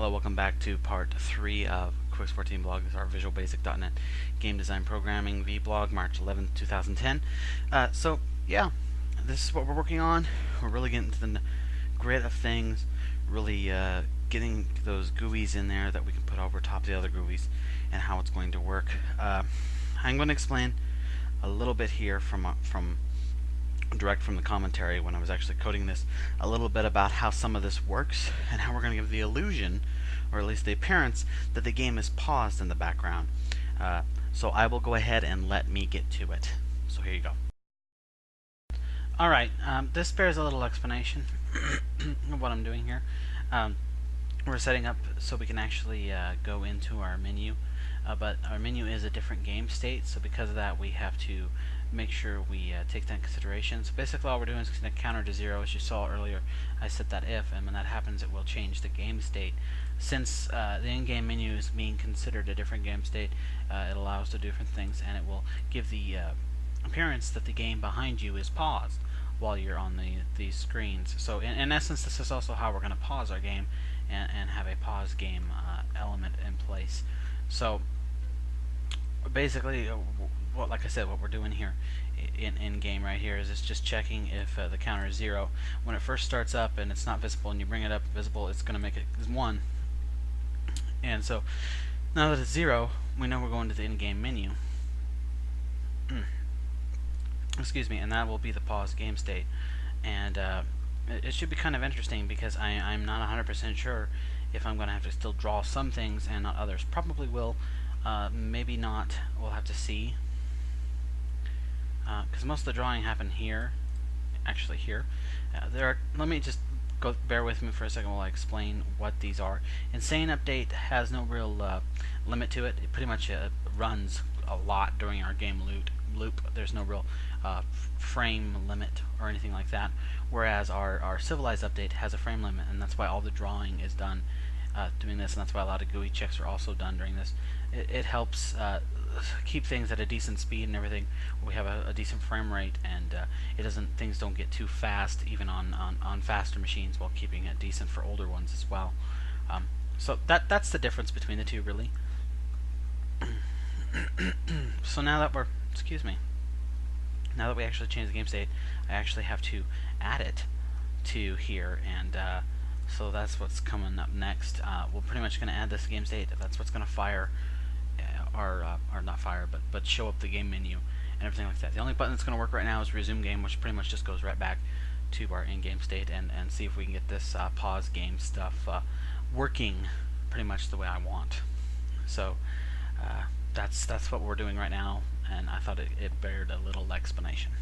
Hello, welcome back to part 3 of Quicks14Blog. This is our visualbasic.net game design programming vblog, March 11th, 2010. Yeah, this is what we're working on. We're really getting to the grit of things, really getting those GUIs in there that we can put over top the other GUIs and how it's going to work. I'm going to explain a little bit here direct from the commentary when I was actually coding this, a little bit about how some of this works and how we're going to give the illusion, or at least the appearance, that the game is paused in the background. So I will go ahead and let me get to it. So here you go. Alright, this bears a little explanation of what I'm doing here. We're setting up so we can actually go into our menu, but our menu is a different game state, so because of that we have to make sure we take that into consideration. So basically all we're doing is going to counter to 0. As you saw earlier, I set that if, and when that happens it will change the game state. Since the in-game menu is being considered a different game state, it allows to do different things, and it will give the appearance that the game behind you is paused while you're on these screens. So in essence, this is also how we're going to pause our game and have a pause game element in place. So basically, like I said, what we're doing here in game right here is it's just checking if the counter is 0. When it first starts up and it's not visible, and you bring it up visible, it's going to make it 1. And so now that it's 0, we know we're going to the in-game menu. Excuse me, and that will be the pause game state. And it should be kind of interesting because I'm not 100% sure if I'm going to have to still draw some things and not others. Probably will. Maybe not. We'll have to see. Because most of the drawing happened here, actually here. Let me just bear with me for a second while I explain what these are. Insane update has no real limit to it. It pretty much runs a lot during our game loop. There's no real frame limit or anything like that. Whereas our civilized update has a frame limit, and that's why all the drawing is done doing this, and that's why a lot of GUI checks are also done during this. It helps keep things at a decent speed and everything. We have a decent frame rate, and things don't get too fast even on faster machines, while keeping it decent for older ones as well. So that's the difference between the two, really. So now that now that we actually changed the game state, I actually have to add it to here, and so that's what's coming up next. We're pretty much going to add this game state. That's what's going to fire, or not fire, but show up the game menu and everything like that. The only button that's going to work right now is resume game, which pretty much just goes right back to our in-game state, and see if we can get this pause game stuff working pretty much the way I want. So that's what we're doing right now, and I thought it bared a little explanation.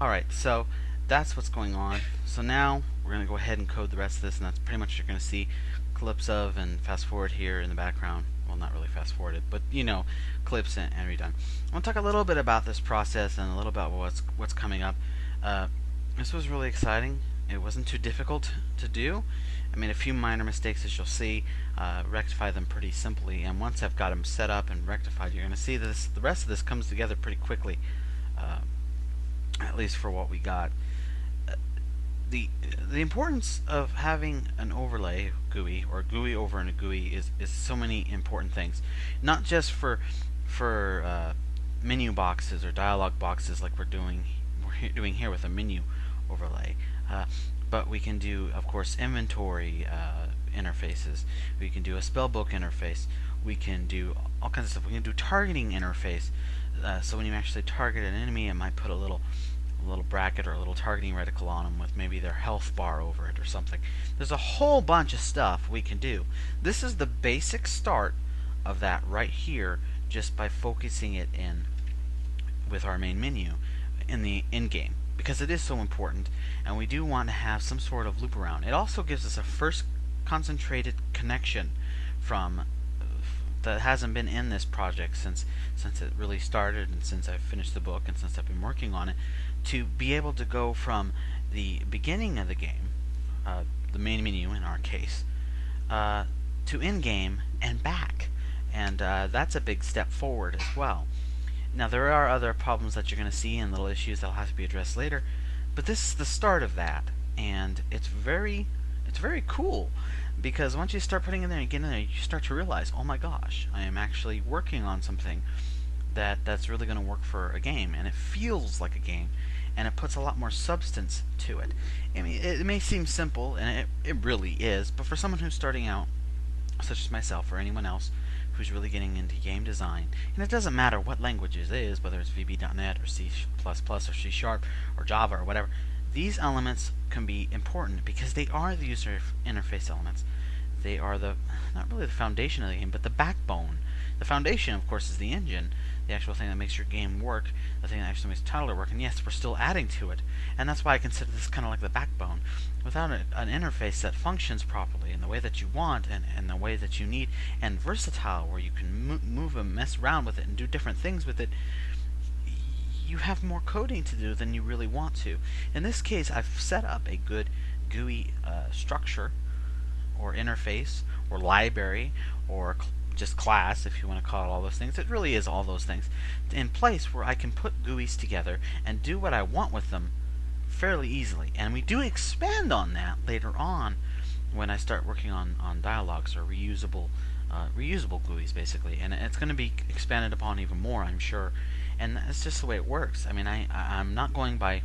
Alright, so that's what's going on. So now we're going to go ahead and code the rest of this, and that's pretty much what you're going to see clips of, and fast forward here in the background. Well, not really fast forwarded, but you know, clips and redone. I want to talk a little bit about this process and a little about what's coming up. This was really exciting. It wasn't too difficult to do. I made a few minor mistakes, as you'll see, rectify them pretty simply, and once I've got them set up and rectified, you're going to see this. The rest of this comes together pretty quickly, at least for what we got. The importance of having an overlay GUI, or GUI over in a GUI, is so many important things. Not just for menu boxes or dialog boxes like we're doing here with a menu overlay, but we can do, of course, inventory interfaces. We can do a spellbook interface. We can do all kinds of stuff. We can do targeting interface. So when you actually target an enemy, it might put a little bracket or a little targeting reticle on them with maybe their health bar over it or something. There's a whole bunch of stuff we can do. This is the basic start of that right here, just by focusing it in with our main menu in the in-game, because it is so important, and we do want to have some sort of loop around. It also gives us a first concentrated connection from that hasn't been in this project since it really started, and since I've finished the book, and since I've been working on it, to be able to go from the beginning of the game, the main menu in our case, to in-game and back, and that's a big step forward as well. Now there are other problems that you're going to see and little issues that'll have to be addressed later, but this is the start of that, and it's very cool. because once you start putting in there and get in there, you start to realize, oh my gosh, I am actually working on something that's really going to work for a game, and it feels like a game, and it puts a lot more substance to it. I mean, it may seem simple, and it really is, but for someone who's starting out, such as myself or anyone else who's really getting into game design, and it doesn't matter what language it is, whether it's VB.NET or C++ or C# or Java or whatever, these elements can be important because they are the user interface elements. They are not really the foundation of the game, but the backbone. The foundation, of course, is the engine, the actual thing that makes your game work, the thing that actually makes Toddler work, and yes, we're still adding to it. And that's why I consider this kind of like the backbone. Without an interface that functions properly in the way that you want and the way that you need, and versatile, where you can move and mess around with it and do different things with it, you have more coding to do than you really want to. In this case, I've set up a good GUI structure, or interface, or library, or just class, if you want to call it all those things. It really is all those things in place where I can put GUIs together and do what I want with them fairly easily. And we do expand on that later on when I start working on dialogues or reusable GUIs, basically. And it's going to be expanded upon even more, I'm sure. And that's just the way it works. I mean, I'm not going by,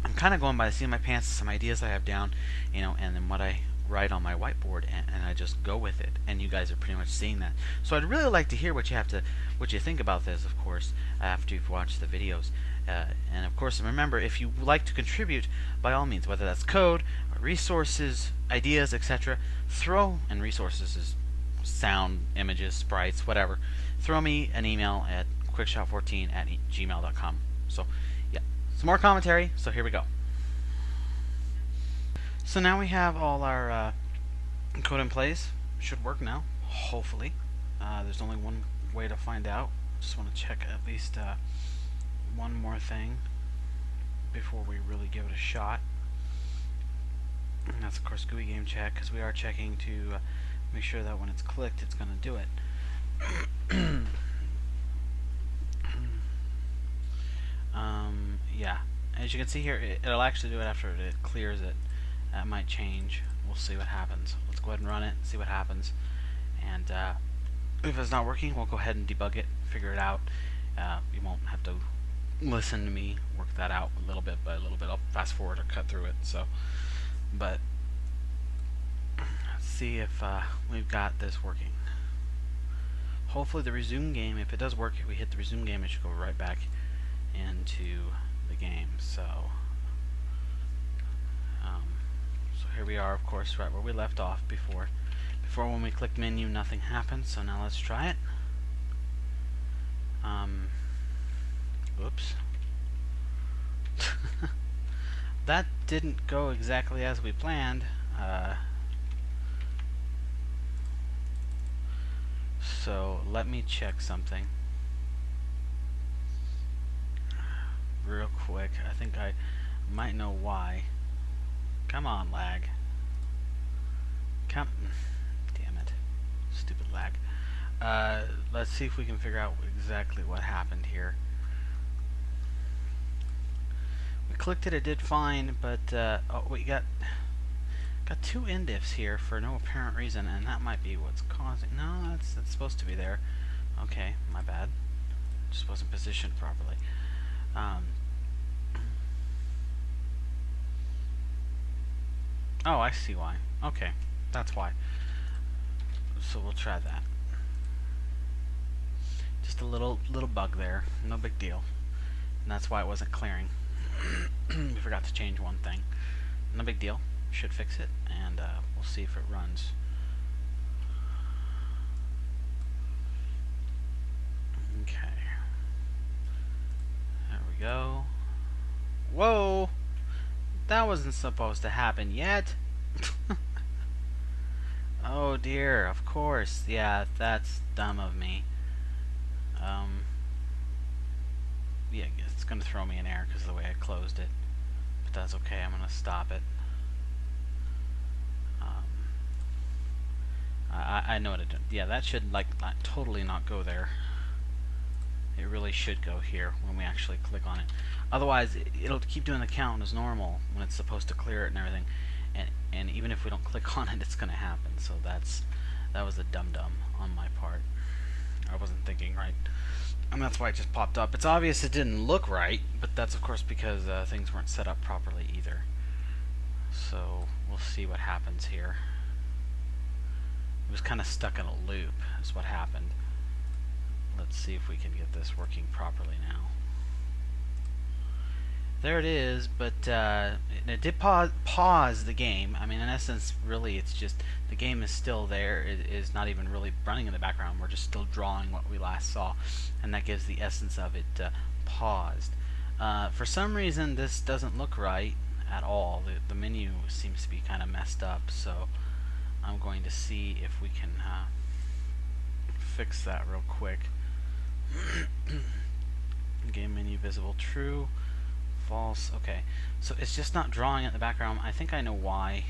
I'm kind of going by the seat of my pants, some ideas I have down, and then what I write on my whiteboard, and I just go with it, and you guys are pretty much seeing that. So I'd really like to hear what you think about this, of course, after you've watched the videos. And of course, remember, if you would like to contribute, by all means, whether that's code, or resources, ideas, etc., and resources is sound, images, sprites, whatever, throw me an email at quickshot14@gmail.com. So yeah, some more commentary, so here we go. So now we have all our code in place. Should work now, hopefully. There's only one way to find out. Just want to check at least one more thing before we really give it a shot. And that's, of course, GUI game check, because we are checking to make sure that when it's clicked, it's going to do it. Yeah, as you can see here, it'll actually do it after it clears it. That might change. We'll see what happens. Let's go ahead and run it, see what happens. And if it's not working, we'll go ahead and debug it, figure it out. You won't have to listen to me work that out little bit by little bit. I'll fast forward or cut through it. But let's see if we've got this working. Hopefully the resume game, if it does work, if we hit the resume game, it should go right back into the game. So here we are, of course, right where we left off before. When we clicked menu, nothing happened. So now let's try it. Oops. That didn't go exactly as we planned. So let me check something real quick. I think I might know why. Come on, lag. Damn it. Stupid lag. Let's see if we can figure out exactly what happened here. We clicked it, it did fine, but oh, we got two indifs here for no apparent reason, and that might be what's causing. No, that's supposed to be there. Okay, my bad. Just wasn't positioned properly. Oh, I see why. Okay, that's why. So we'll try that. Just a little bug there. No big deal. And that's why it wasn't clearing. We forgot to change one thing. No big deal. Should fix it, and we'll see if it runs. Okay. There we go. Whoa! That wasn't supposed to happen yet. Oh dear, of course. Yeah, that's dumb of me. Yeah, it's going to throw me an error because of the way I closed it. But that's okay, I'm going to stop it. I know what it did. Yeah, that should totally not go there. It really should go here when we actually click on it. Otherwise, it'll keep doing the count as normal when it's supposed to clear it and everything. and even if we don't click on it, it's going to happen. So that was a dum-dum on my part. I wasn't thinking right, and that's why it just popped up. It's obvious it didn't look right, but that's of course because things weren't set up properly either. So we'll see what happens here. It was kind of stuck in a loop is what happened. Let's see if we can get this working properly now. There it is, but it did pause the game. I mean, in essence, really, it's just the game is still there. It is not even really running in the background. We're just still drawing what we last saw, and that gives the essence of it paused. For some reason, this doesn't look right at all. The menu seems to be kind of messed up, so I'm going to see if we can fix that real quick. Game menu visible true. False. Okay, so it's just not drawing in the background. I think I know why.